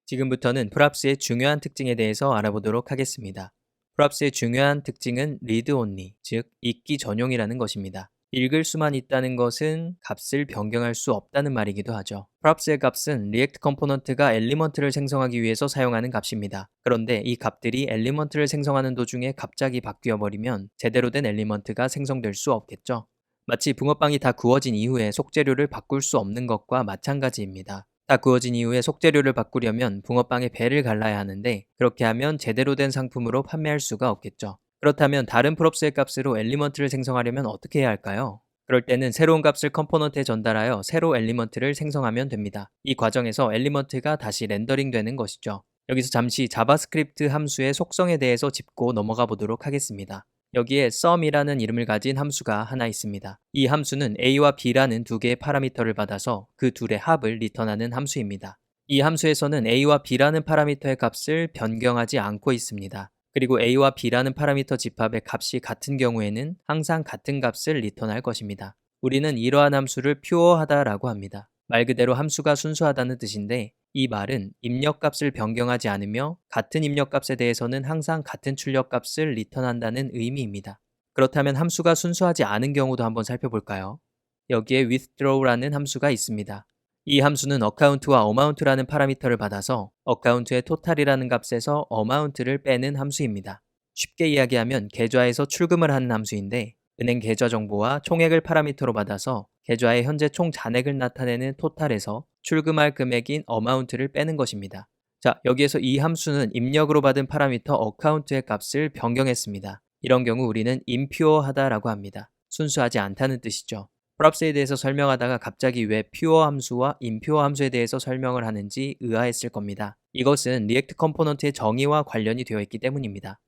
지금부터는 프랍스의 중요한 특징에 대해서 알아보도록 하겠습니다. 프랍스의 중요한 특징은 read only, 즉 읽기 전용이라는 것입니다. 읽을 수만 있다는 것은 값을 변경할 수 없다는 말이기도 하죠. 프랍스의 값은 리액트 컴포넌트가 엘리먼트를 생성하기 위해서 사용하는 값입니다. 그런데 이 값들이 엘리먼트를 생성하는 도중에 갑자기 바뀌어 버리면 제대로 된 엘리먼트가 생성될 수 없겠죠. 마치 붕어빵이 다 구워진 이후에 속재료를 바꿀 수 없는 것과 마찬가지입니다. 다 구워진 이후에 속재료를 바꾸려면 붕어빵의 배를 갈라야 하는데 그렇게 하면 제대로 된 상품으로 판매할 수가 없겠죠. 그렇다면 다른 프롭스의 값으로 엘리먼트를 생성하려면 어떻게 해야 할까요? 그럴 때는 새로운 값을 컴포넌트에 전달하여 새로 엘리먼트를 생성하면 됩니다. 이 과정에서 엘리먼트가 다시 렌더링 되는 것이죠. 여기서 잠시 자바스크립트 함수의 속성에 대해서 짚고 넘어가 보도록 하겠습니다. 여기에 sum이라는 이름을 가진 함수가 하나 있습니다. 이 함수는 a와 b라는 두 개의 파라미터를 받아서 그 둘의 합을 리턴하는 함수입니다. 이 함수에서는 a와 b라는 파라미터의 값을 변경하지 않고 있습니다. 그리고 a와 b라는 파라미터 집합의 값이 같은 경우에는 항상 같은 값을 리턴할 것입니다. 우리는 이러한 함수를 퓨어하다라고 합니다. 말 그대로 함수가 순수하다는 뜻인데 이 말은 입력값을 변경하지 않으며 같은 입력값에 대해서는 항상 같은 출력값을 리턴한다는 의미입니다. 그렇다면 함수가 순수하지 않은 경우도 한번 살펴볼까요? 여기에 withdraw라는 함수가 있습니다. 이 함수는 account와 amount라는 파라미터를 받아서 account의 total이라는 값에서 amount를 빼는 함수입니다. 쉽게 이야기하면 계좌에서 출금을 하는 함수인데 은행 계좌 정보와 총액을 파라미터로 받아서 계좌의 현재 총 잔액을 나타내는 total에서 출금할 금액인 amount를 빼는 것입니다. 자, 여기에서 이 함수는 입력으로 받은 파라미터 account의 값을 변경했습니다. 이런 경우 우리는 impure하다라고 합니다. 순수하지 않다는 뜻이죠. 프랍스에 대해서 설명하다가 갑자기 왜 pure 함수와 impure 함수에 대해서 설명을 하는지 의아했을 겁니다. 이것은 리액트 컴포넌트의 정의와 관련이 되어 있기 때문입니다.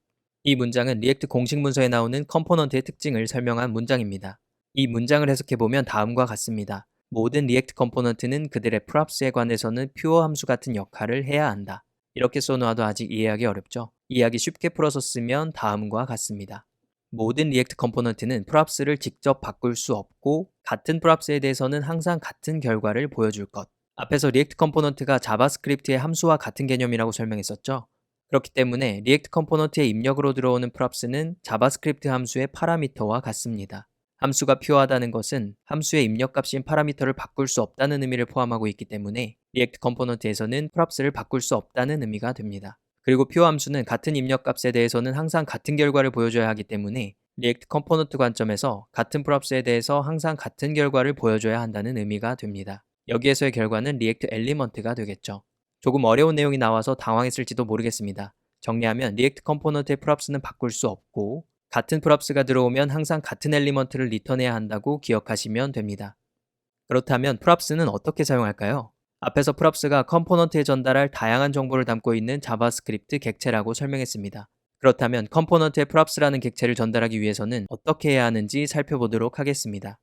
이 문장은 리액트 공식 문서에 나오는 컴포넌트의 특징을 설명한 문장입니다. 이 문장을 해석해보면 다음과 같습니다. 모든 리액트 컴포넌트는 그들의 프랍스에 관해서는 pure 함수 같은 역할을 해야 한다. 이렇게 써놓아도 아직 이해하기 어렵죠? 이해하기 쉽게 풀어서 쓰면 다음과 같습니다. 모든 리액트 컴포넌트는 프랍스를 직접 바꿀 수 없고 같은 프랍스에 대해서는 항상 같은 결과를 보여줄 것. 앞에서 리액트 컴포넌트가 자바스크립트의 함수와 같은 개념이라고 설명했었죠? 그렇기 때문에 리액트 컴포넌트의 입력으로 들어오는 프랍스는 자바스크립트 함수의 파라미터와 같습니다. 함수가 퓨어하다는 것은 함수의 입력값인 파라미터를 바꿀 수 없다는 의미를 포함하고 있기 때문에 리액트 컴포넌트에서는 프랍스를 바꿀 수 없다는 의미가 됩니다. 그리고 퓨어 함수는 같은 입력값에 대해서는 항상 같은 결과를 보여줘야 하기 때문에 리액트 컴포넌트 관점에서 같은 프랍스에 대해서 항상 같은 결과를 보여줘야 한다는 의미가 됩니다. 여기에서의 결과는 리액트 엘리먼트가 되겠죠. 조금 어려운 내용이 나와서 당황했을지도 모르겠습니다. 정리하면 리액트 컴포넌트의 프랍스는 바꿀 수 없고 같은 프랍스가 들어오면 항상 같은 엘리먼트를 리턴해야 한다고 기억하시면 됩니다. 그렇다면 프랍스는 어떻게 사용할까요? 앞에서 프랍스가 컴포넌트에 전달할 다양한 정보를 담고 있는 자바스크립트 객체라고 설명했습니다. 그렇다면 컴포넌트에 프랍스라는 객체를 전달하기 위해서는 어떻게 해야 하는지 살펴보도록 하겠습니다.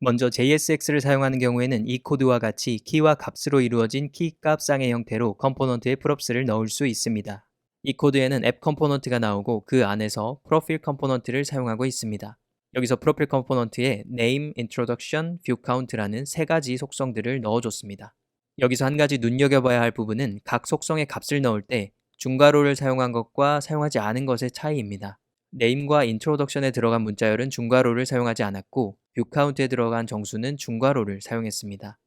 먼저 JSX를 사용하는 경우에는 이 코드와 같이 키와 값으로 이루어진 키값 쌍의 형태로 컴포넌트에 프롭스를 넣을 수 있습니다. 이 코드에는 앱 컴포넌트가 나오고 그 안에서 프로필 컴포넌트를 사용하고 있습니다. 여기서 프로필 컴포넌트에 name, introduction, view count라는 세 가지 속성들을 넣어줬습니다. 여기서 한 가지 눈여겨봐야 할 부분은 각 속성의 값을 넣을 때 중괄호를 사용한 것과 사용하지 않은 것의 차이입니다. name과 introduction에 들어간 문자열은 중괄호를 사용하지 않았고 view count에 들어간 정수는 중괄호를 사용했습니다.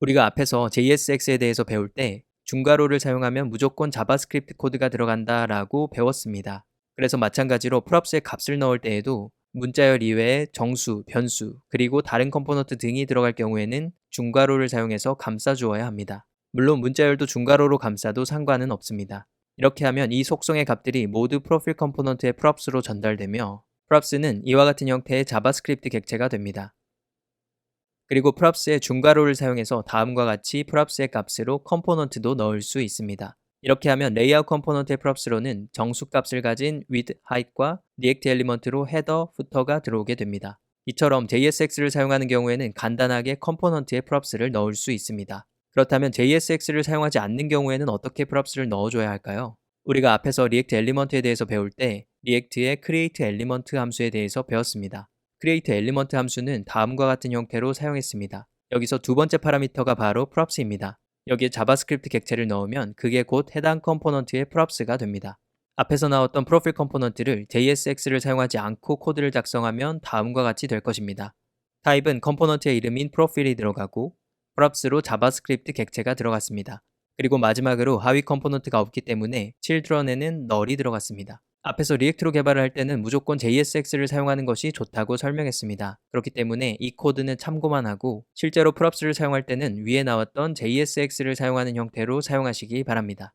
우리가 앞에서 JSX에 대해서 배울 때 중괄호를 사용하면 무조건 자바스크립트 코드가 들어간다 라고 배웠습니다. 그래서 마찬가지로 프롭스에 값을 넣을 때에도 문자열 이외에 정수, 변수, 그리고 다른 컴포넌트 등이 들어갈 경우에는 중괄호를 사용해서 감싸주어야 합니다. 물론 문자열도 중괄호로 감싸도 상관은 없습니다. 이렇게 하면 이 속성의 값들이 모두 프로필 컴포넌트의 props로 전달되며 props는 이와 같은 형태의 자바스크립트 객체가 됩니다. 그리고 props의 중괄호를 사용해서 다음과 같이 props의 값으로 컴포넌트도 넣을 수 있습니다. 이렇게 하면 레이아웃 컴포넌트의 props로는 정수값을 가진 with, height과 react 엘리먼트로 header, footer가 들어오게 됩니다. 이처럼 JSX를 사용하는 경우에는 간단하게 컴포넌트에 props를 넣을 수 있습니다. 그렇다면 JSX를 사용하지 않는 경우에는 어떻게 props를 넣어줘야 할까요? 우리가 앞에서 리액트 엘리먼트에 대해서 배울 때 리액트의 create 엘리먼트 함수에 대해서 배웠습니다. create 엘리먼트 함수는 다음과 같은 형태로 사용했습니다. 여기서 두 번째 파라미터가 바로 props입니다. 여기에 자바스크립트 객체를 넣으면 그게 곧 해당 컴포넌트의 props가 됩니다. 앞에서 나왔던 프로필 컴포넌트를 JSX를 사용하지 않고 코드를 작성하면 다음과 같이 될 것입니다. 타입은 컴포넌트의 이름인 프로필이 들어가고 props로 자바스크립트 객체가 들어갔습니다. 그리고 마지막으로 하위 컴포넌트가 없기 때문에 children에는 null이 들어갔습니다. 앞에서 리액트로 개발을 할 때는 무조건 JSX를 사용하는 것이 좋다고 설명했습니다. 그렇기 때문에 이 코드는 참고만 하고 실제로 props를 사용할 때는 위에 나왔던 JSX를 사용하는 형태로 사용하시기 바랍니다.